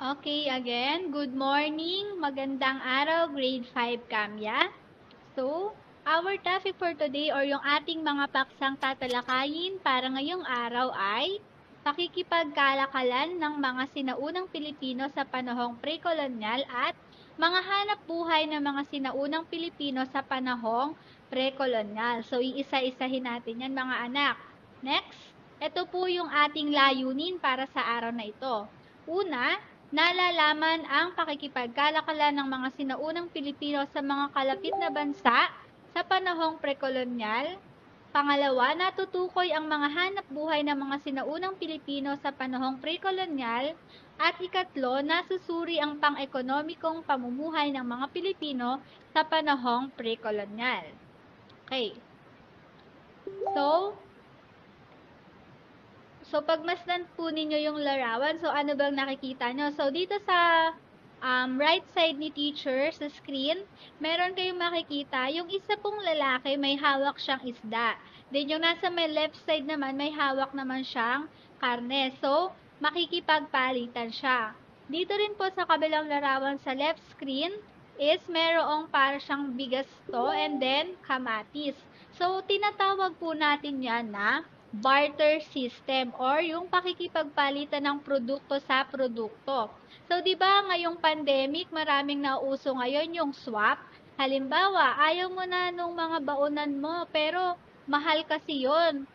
Okay, again, good morning, magandang araw, grade 5 Kamya. So, our topic for today or yung ating mga paksang tatalakayin para ngayong araw ay pakikipagkalakalan ng mga sinaunang Pilipino sa panahong pre-kolonyal at mga hanap buhay ng mga sinaunang Pilipino sa panahong pre-kolonyal. So, iisa-isahin natin yan mga anak. Next, ito po yung ating layunin para sa araw na ito. Una, nalalaman ang pakikipagkalakalan ng mga sinaunang Pilipino sa mga kalapit na bansa sa panahong prekolonyal. Pangalawa, natutukoy ang mga hanap buhay ng mga sinaunang Pilipino sa panahong prekolonyal. At ikatlo, nasusuri ang pang-ekonomikong pamumuhay ng mga Pilipino sa panahong prekolonyal. Okay. So, pagmasdan po ninyo yung larawan, so ano bang nakikita nyo? So, dito sa right side ni teacher sa screen, meron kayong makikita, yung isa pong lalaki may hawak siyang isda. Then yung nasa may left side naman, may hawak naman siyang karne. So, makikipagpalitan siya. Dito rin po sa kabilang larawan sa left screen is merong para siyang bigas to and then kamatis. So, tinatawag po natin yan na barter system or yung pakikipagpalitan ng produkto sa produkto. So, di ba ngayong pandemic, maraming nauuso ngayon yung swap. Halimbawa, ayaw mo na nung mga baonan mo, pero mahal kasi yon.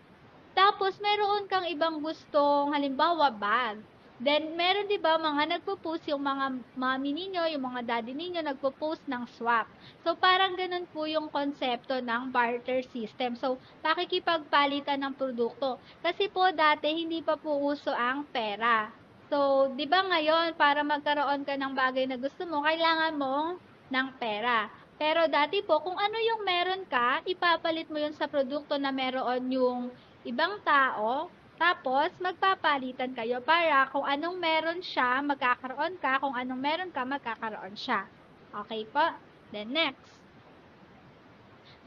Tapos, meron kang ibang gustong, halimbawa, bag. Then, meron 'di ba mga nagpo-post yung mga mommy ninyo, yung mga daddy ninyo nagpo-post ng swap. So, parang ganun po yung konsepto ng barter system. So, pakikipagpalitan ng produkto. Kasi po dati hindi pa po uso ang pera. So, 'di ba ngayon para magkaroon ka ng bagay na gusto mo, kailangan mo ng pera. Pero dati po kung ano yung meron ka, ipapalit mo yun sa produkto na meron yung ibang tao, tapos magpapalitan kayo para kung anong meron siya, magkakaroon ka, kung anong meron ka, magkakaroon siya. Okay po? Then next.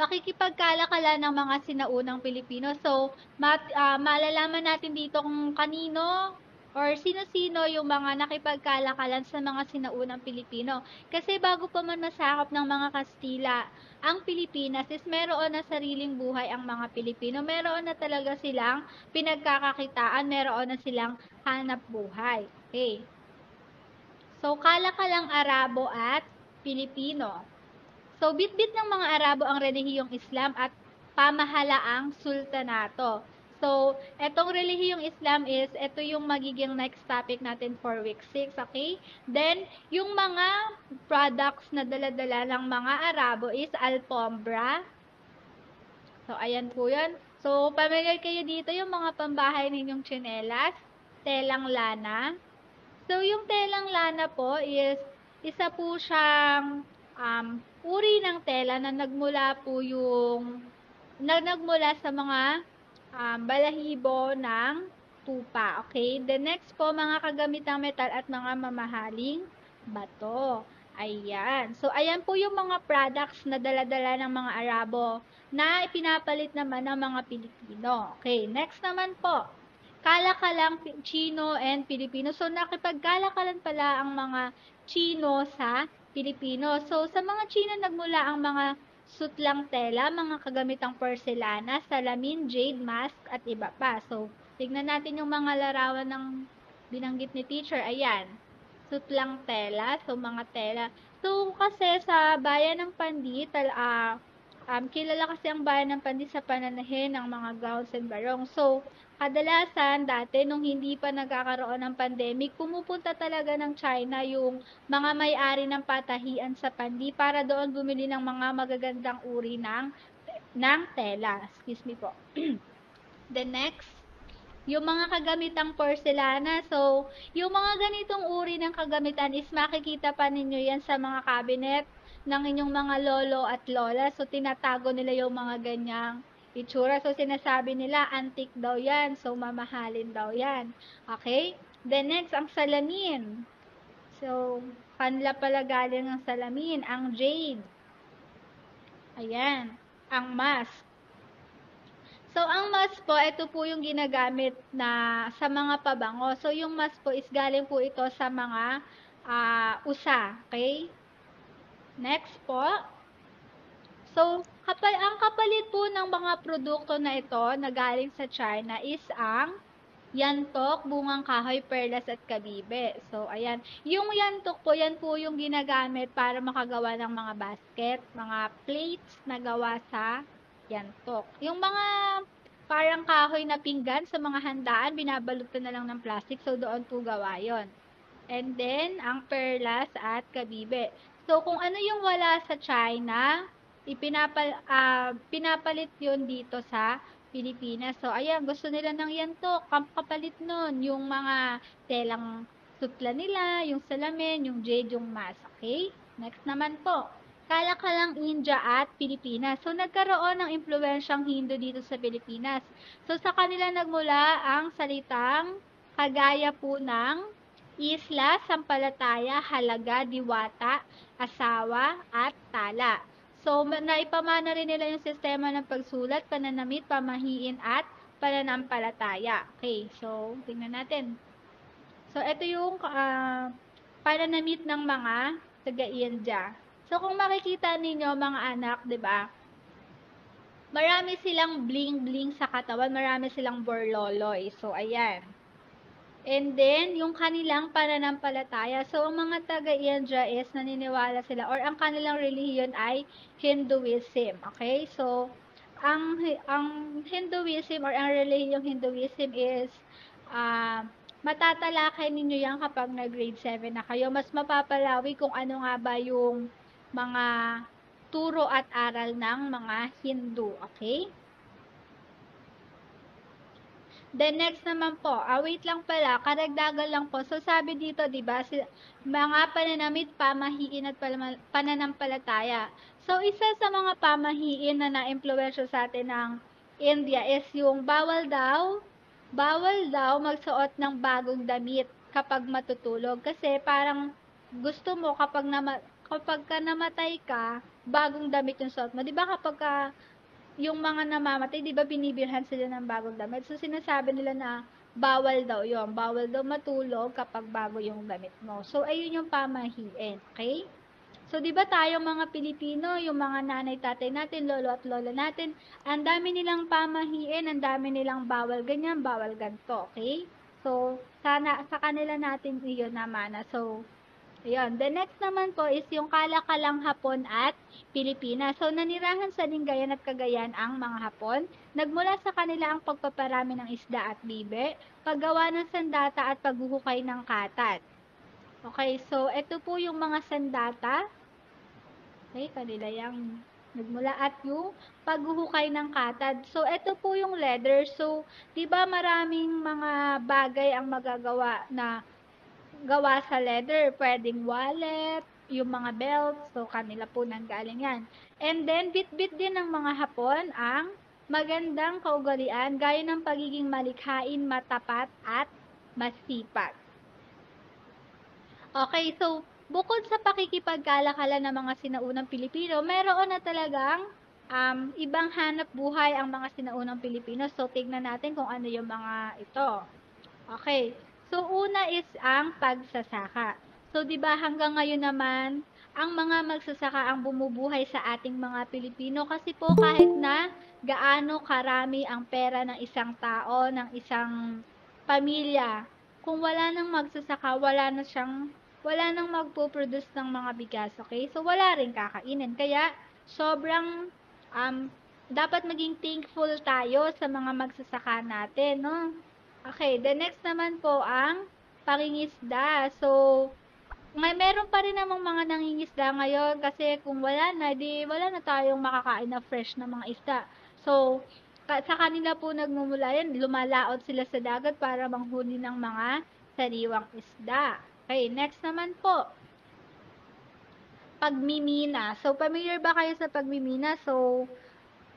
Pakikipagkalakalan ng mga sinaunang Pilipino. So, malalaman natin dito kung kanino or sino-sino yung mga nakipagkalakalan sa mga sinaunang Pilipino. Kasi bago pa man masakop ng mga Kastila ang Pilipinas is meron na sariling buhay ang mga Pilipino. Meron na talaga silang pinagkakakitaan, meron na silang hanap buhay. Okay. So, kalakalang Arabo at Pilipino. So, bitbit ng mga Arabo ang relihiyong Islam at pamahalaang sultanato. So, etong relihiyong Islam is, ito yung magiging next topic natin for week 6, okay? Then, yung mga products na dala-dala ng mga Arabo is alfombra. So, ayan po yun. So, familiar kayo dito yung mga pambahay ninyong tsinelas, telang lana. So, yung telang lana po is, isa po siyang uri ng tela na nagmula sa mga balahibo ng tupa. Okay? The next po, mga kagamitang metal at mga mamahaling bato. Ayan. So, ayan po yung mga products na dala-dala ng mga Arabo na ipinapalit naman ng mga Pilipino. Okay, next naman po. Kalakalang Chino and Pilipino. So, nakipagkalakalan pala ang mga Chino sa Pilipino. So, sa mga Chino nagmula ang mga sutlang tela, mga kagamitang porselana, salamin, jade, mask, at iba pa. So, tignan natin yung mga larawan ng binanggit ni teacher. Ayan, sutlang tela, so mga tela. So, kasi sa bayan ng Pandit, kilala kasi ang bayan ng Pandit sa pananahin ng mga gowns and barong. So, kadalasan dati nung hindi pa nagkakaroon ng pandemic, pumupunta talaga ng China yung mga may-ari ng patahian sa Pandi para doon bumili ng mga magagandang uri ng tela. Excuse me po. The next, yung mga kagamitang porcelana. So, yung mga ganitong uri ng kagamitan is makikita pa ninyo yan sa mga cabinet ng inyong mga lolo at lola. So, tinatago nila yung mga ganyang itsura. So, sinasabi nila, antique daw yan. So, mamahalin daw yan. Okay? Then next, ang salamin. So, kanila pala galing ang salamin. Ang jade. Ayan. Ang mask. So, ang mask po, ito po yung ginagamit na sa mga pabango. So, yung mask po is galing po ito sa mga usa. Okay? Next po. So, ang kapalit po ng mga produkto na ito na galing sa China is ang yantok, bungang kahoy, perlas at kabibe. So, ayan. Yung yantok po, yan po yung ginagamit para makagawa ng mga basket, mga plates na gawa sa yantok. Yung mga parang kahoy na pinggan sa mga handaan, binabalutan na lang ng plastic. So, doon po gawa yon. And then, ang perlas at kabibe. So, kung ano yung wala sa China, pinapalit yun dito sa Pilipinas. So, ayan, gusto nila ng yantok, kapalit nun, yung mga telang sutla nila, yung salamin, yung jade, yung mask. Okay? Next naman po, kalakalang India at Pilipinas. So, nagkaroon ng impluensyang Hindu dito sa Pilipinas. So, sa kanila nagmula ang salitang kagaya po ng isla, sampalataya, halaga, diwata, asawa, at tala. So, naipamana rin nila yung sistema ng pagsulat, pananamit, pamahiin, at pananampalataya. Okay, so, tingnan natin. So, ito yung pananamit ng mga taga-India. So, kung makikita ninyo mga anak, 'di ba? Marami silang bling-bling sa katawan, marami silang borloloy. So, ayan. And then, yung kanilang pananampalataya. So, ang mga taga-India is naniniwala sila or ang kanilang relihiyon ay Hinduism. Okay? So, ang Hinduism or ang relihiyong Hinduism is matatalakay ninyo yan kapag nag-grade 7 na kayo. Mas mapapalawi kung ano nga ba yung mga turo at aral ng mga Hindu. Okay? Then next naman po, wait lang pala, karagdagan lang po. So sabi dito, 'di ba, mga pananamit, pamahiin at pananampalataya. So isa sa mga pamahiin na naimpluwensya sa atin ng India is yung bawal daw magsuot ng bagong damit kapag matutulog kasi parang gusto mo kapag ka namatay ka, bagong damit yung suot mo. 'Di ba kapag ka yung mga namamatay, 'di ba binibilhan sila ng bagong damit? So, sinasabi nila na bawal daw yon, bawal daw matulog kapag bago yung damit mo. So, ayun yung pamahiin, okay? So, 'di ba tayong mga Pilipino, yung mga nanay, tatay natin, lolo at lola natin, ang dami nilang pamahiin, ang dami nilang bawal ganyan, bawal ganto, okay? So, sana sa kanila natin iyon namana. So, ayun. The next naman po is yung kalakalang Hapon at Pilipinas. So, nanirahan sa Lingayen at Cagayan ang mga Hapon. Nagmula sa kanila ang pagpaparami ng isda at bibe, paggawa ng sandata at paghuhukay ng katat. Okay, so ito po yung mga sandata. Okay, kanila yung nagmula at yung paghuhukay ng katad. So, ito po yung leather. So, di ba maraming mga bagay ang magagawa na gawa sa leather, puwedeng wallet, yung mga belt, so kanila po nanggaling yan. And then, bit-bit din ng mga Hapon ang magandang kaugalian gaya ng pagiging malikhain, matapat, at masipag. Okay, so bukod sa pakikipagkalakalan ng mga sinaunang Pilipino, meron na talagang ibang hanap buhay ang mga sinaunang Pilipino. So, tignan natin kung ano yung mga ito. Okay. So, una is ang pagsasaka. So, 'di ba hanggang ngayon naman, ang mga magsasaka ang bumubuhay sa ating mga Pilipino kasi po kahit na gaano karami ang pera ng isang tao, ng isang pamilya, kung wala nang magsasaka, wala nang magpo-produce ng mga bigas, okay? So, wala ring kakainin. Kaya, sobrang dapat maging thankful tayo sa mga magsasaka natin, no? Okay, the next naman po ang pangingisda. So, meron pa rin namang mga nangingisda ngayon kasi kung wala na, di wala na tayong makakain na fresh na mga isda. So, sa kanila po nagmumula yan, lumalaot sila sa dagat para manghuli ng mga sariwang isda. Okay, next naman po, pagmimina. So, familiar ba kayo sa pagmimina? So,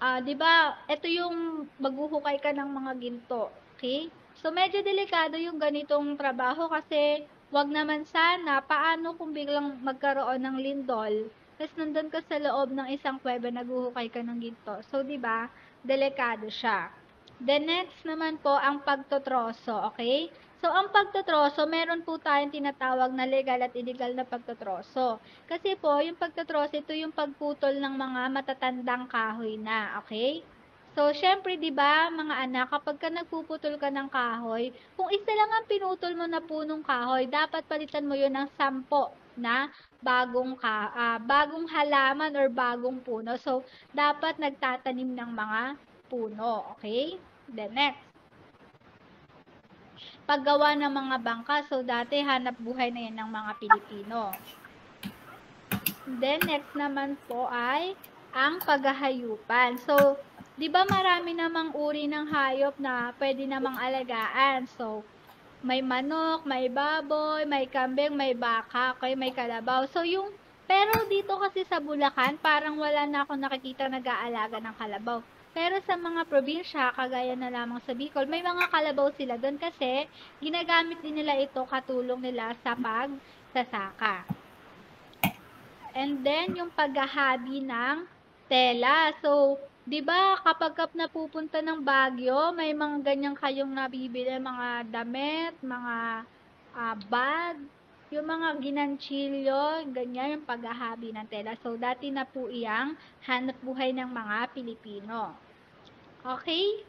'di ba, ito yung maghuhukay ka ng mga ginto, okay? So, medyo delikado yung ganitong trabaho kasi 'wag naman sana, paano kung biglang magkaroon ng lindol, ta's nandun ka sa loob ng isang kuweba naghuhukay ka ng ginto. So, 'di ba, delikado siya. The next naman po ang pagtotroso, okay? So, ang pagtotroso, meron po tayong tinatawag na legal at illegal na pagtotroso. Kasi po, yung pagtotroso, ito yung pagputol ng mga matatandang kahoy na, okay? So, syempre, di ba, mga anak, kapag ka nagpuputol ka ng kahoy, kung isa lang ang pinutol mo na punong kahoy, dapat palitan mo yun ng 10 na bagong halaman or bagong puno. So, dapat nagtatanim ng mga puno, okay? The next, paggawa ng mga bangka. So, dati hanap buhay na yan ng mga Pilipino. Then, next naman po ay ang paghahayupan. So, di ba marami namang uri ng hayop na pwede namang alagaan? So, may manok, may baboy, may kambing, may baka, okay, may kalabaw. So, pero dito kasi sa Bulacan, parang wala na akong nakikita nag-aalaga ng kalabaw. Pero sa mga probinsya, kagaya na lamang sa Bicol, may mga kalabaw sila doon kasi ginagamit din nila ito katulong nila sa pagsasaka. And then, yung paghahabi ng tela. So, di ba kapag napupunta ng Baguio, may mga ganyan kayong nabibili, mga damit, mga bag, yung mga ginanchilyo, ganyan yung paghahabi ng tela. So, dati na po iyang hanap buhay ng mga Pilipino. Okay?